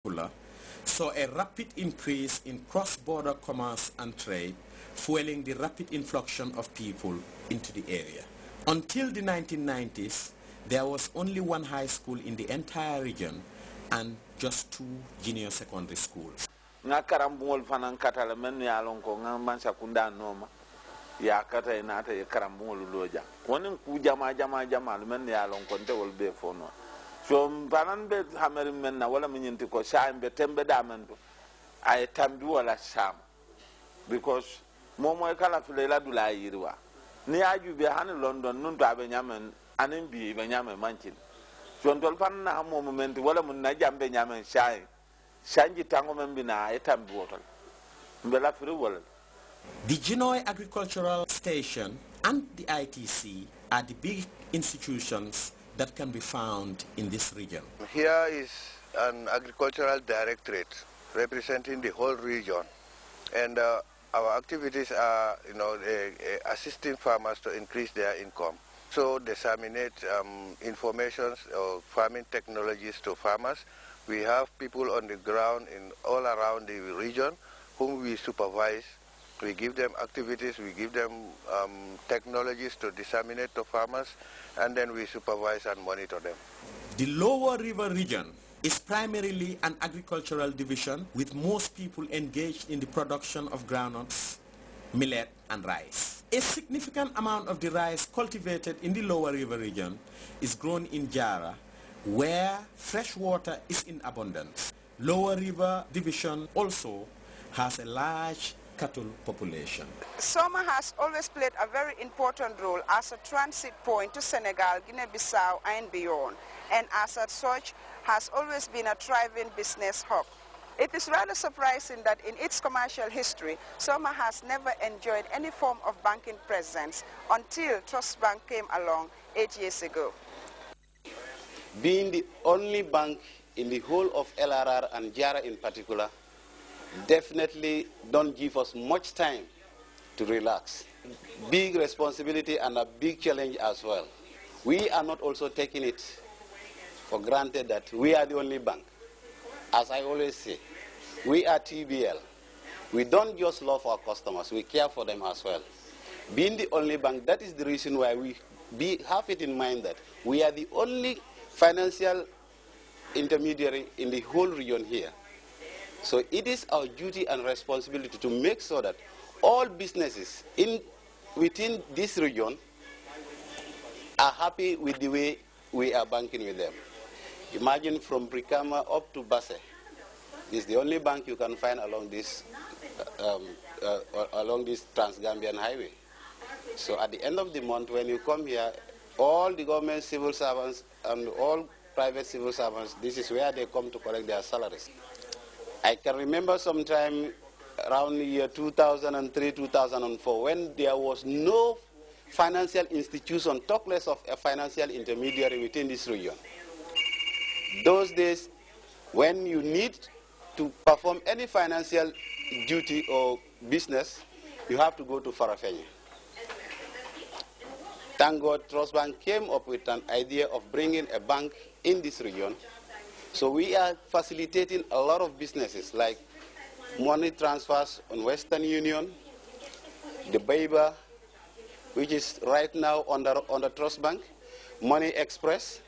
saw a rapid increase in cross-border commerce and trade, fueling the rapid influx of people into the area. Until the 1990s, there was only one high school in the entire region and just 2 junior secondary schools. Nga karambungol fanan katala men ya lonko nga man sakunda noma ya kata inata ya karambungol loja wonin ku jama men ya lonko nte wol be fono so fanan be hameri men na wala minyinti ko shaambe tembe da men to ay tambi wala sham because momo kala filela dula yirwa ni aju be han London nun to abe nyamen anin bi be nyamen manchin so ndol fan na mo moment wala mun na jambe nyamen shaay the Genoa Agricultural Station and the ITC are the big institutions that can be found in this region. Here is an agricultural directorate representing the whole region, and our activities are, assisting farmers to increase their income. So disseminate information or farming technologies to farmers. We have people on the ground all around the region whom we supervise. We give them activities, we give them technologies to disseminate to farmers, and then we supervise and monitor them. The Lower River region is primarily an agricultural division with most people engaged in the production of groundnuts, millet, and rice. A significant amount of the rice cultivated in the Lower River region is grown in Jara, where fresh water is in abundance. Lower River Division also has a large cattle population. Soma has always played a very important role as a transit point to Senegal, Guinea-Bissau and beyond, and as such has always been a thriving business hub. It is rather surprising that in its commercial history, Soma has never enjoyed any form of banking presence until Trust Bank came along 8 years ago. Being the only bank in the whole of LRR and Jara in particular, definitely don't give us much time to relax. Big responsibility and a big challenge as well. We are not also taking it for granted that we are the only bank. As I always say, we are TBL. We don't just love our customers, we care for them as well. Being the only bank, that is the reason why we have it in mind that we are the only financial intermediary in the whole region here. So it is our duty and responsibility to make sure that all businesses within this region are happy with the way we are banking with them. Imagine from Brikama up to Basse. This is the only bank you can find along this Trans-Gambian highway. So at the end of the month, when you come here, all the government civil servants and all private civil servants, this is where they come to collect their salaries. I can remember sometime around the year 2003, 2004, when there was no financial institution, talk less of a financial intermediary within this region. Those days, when you need to perform any financial duty or business, you have to go to Farafenni. Thank God, Trust Bank came up with an idea of bringing a bank in this region. So we are facilitating a lot of businesses like money transfers on Western Union, the Baiba, which is right now under Trust Bank, Money Express,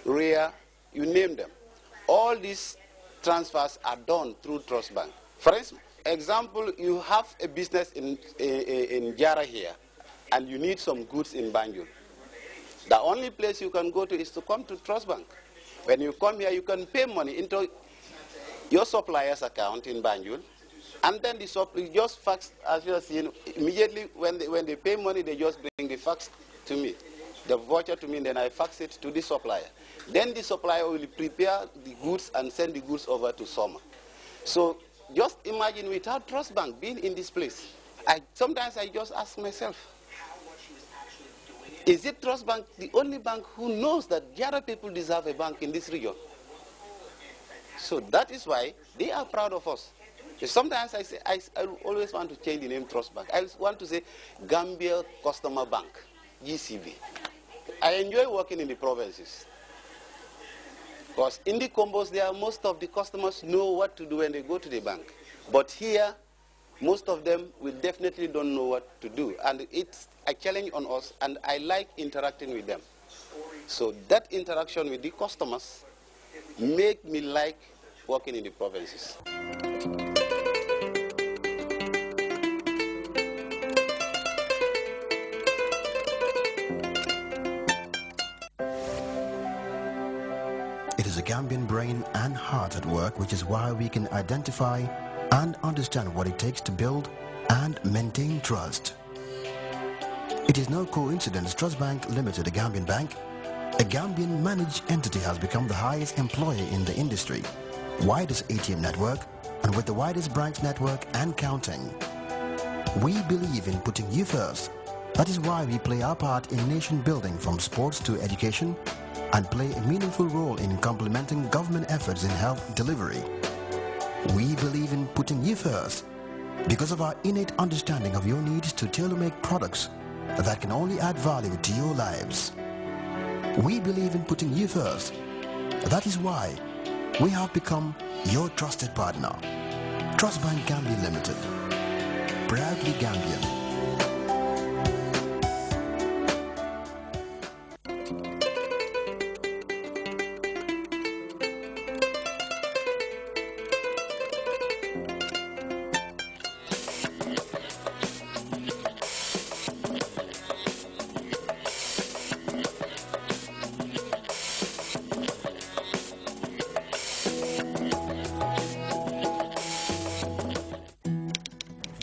RIA, you name them. All these transfers are done through Trust Bank. For example, you have a business in Jara here, and you need some goods in Banjul. The only place you can go to is to come to Trust Bank. When you come here, you can pay money into your supplier's account in Banjul, and then the supplier just fax, as you have seen, immediately when they pay money, they just bring the fax to me, the voucher to me, and then I fax it to the supplier. Then the supplier will prepare the goods and send the goods over to Soma. So just imagine without Trust Bank being in this place. Sometimes I just ask myself, is it Trust Bank the only bank who knows that Jara people deserve a bank in this region? So that is why they are proud of us. Sometimes I say, I always want to change the name Trust Bank. I want to say Gambia Customer Bank, GCB. I enjoy working in the provinces. Because in the combos there, most of the customers know what to do when they go to the bank. But here, most of them will definitely don't know what to do. And it's a challenge on us, and I like interacting with them. So that interaction with the customers make me like working in the provinces. It is a Gambian brain and heart at work, which is why we can identify and understand what it takes to build and maintain trust. It is no coincidence Trust Bank Limited, a Gambian bank, a Gambian managed entity, has become the highest employer in the industry, widest ATM network, and with the widest branch network and counting. We believe in putting you first. That is why we play our part in nation building, from sports to education, and play a meaningful role in complementing government efforts in health delivery. We believe in putting you first because of our innate understanding of your needs to tailor-make products that can only add value to your lives. We believe in putting you first. That is why we have become your trusted partner. Trust Bank Gambia Limited. Proudly Gambian.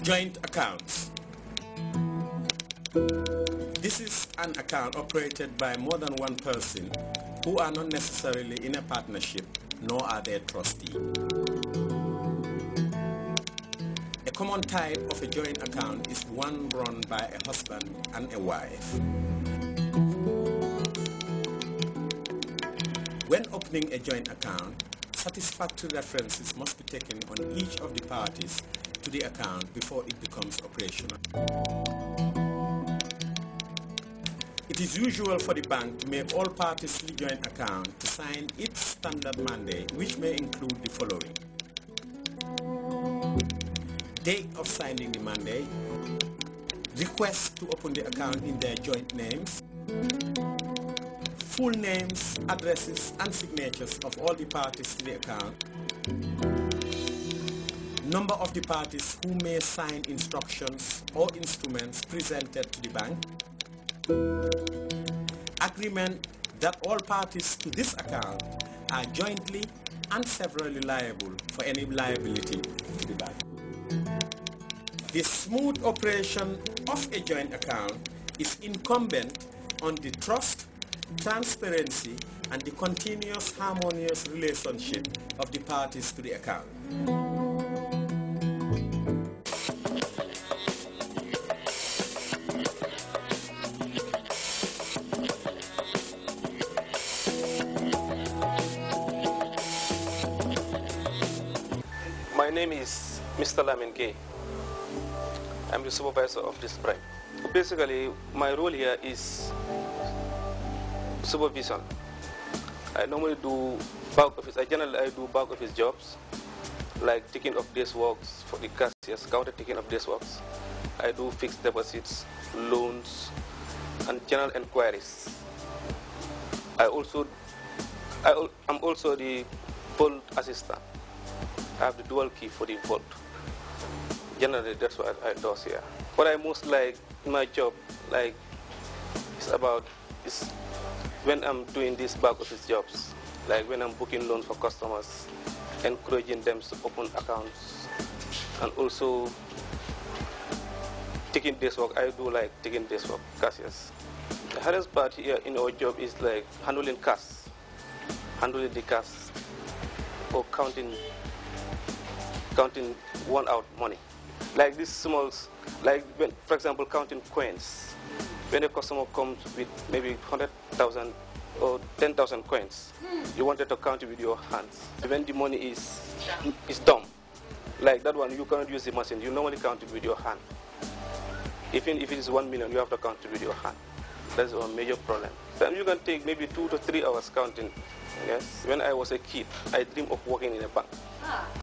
Joint accounts. This is an account operated by more than one person who are not necessarily in a partnership, nor are they trustee. A common type of a joint account is one run by a husband and a wife. When opening a joint account, satisfactory references must be taken on each of the parties to the account before it becomes operational. It is usual for the bank to make all parties to the joint account to sign its standard mandate, which may include the following: date of signing the mandate, request to open the account in their joint names, full names, addresses, and signatures of all the parties to the account, number of the parties who may sign instructions or instruments presented to the bank, agreement that all parties to this account are jointly and severally liable for any liability to the bank. The smooth operation of a joint account is incumbent on the trust, transparency, and the continuous harmonious relationship of the parties to the account. My name is Mr. Lamin Gay. I'm the supervisor of this branch. Basically, my role here is supervision. I normally do back office. I do back office jobs, like taking of days works for the cashiers, counter taking of days works. I do fixed deposits, loans, and general inquiries. I'm also the vault assistant. I have the dual key for the vault. Generally, that's what I do here. What I most like in my job, is when I'm doing these back office jobs, like when I'm booking loans for customers, encouraging them to open accounts, and also taking days work. I do like taking days work, cashiers. The hardest part here in our job is like handling the cash, or counting one out money. Like these smalls, like when, for example, counting coins. When a customer comes with maybe 100,000 or 10,000 coins, you wanted to count it with your hands. When the money is dumb, like that one, you cannot use the machine. You normally count it with your hand. Even if it is 1 million, you have to count it with your hand. That's a major problem. Then you can take maybe 2 to 3 hours counting Yes. When I was a kid, I dreamed of working in a bank.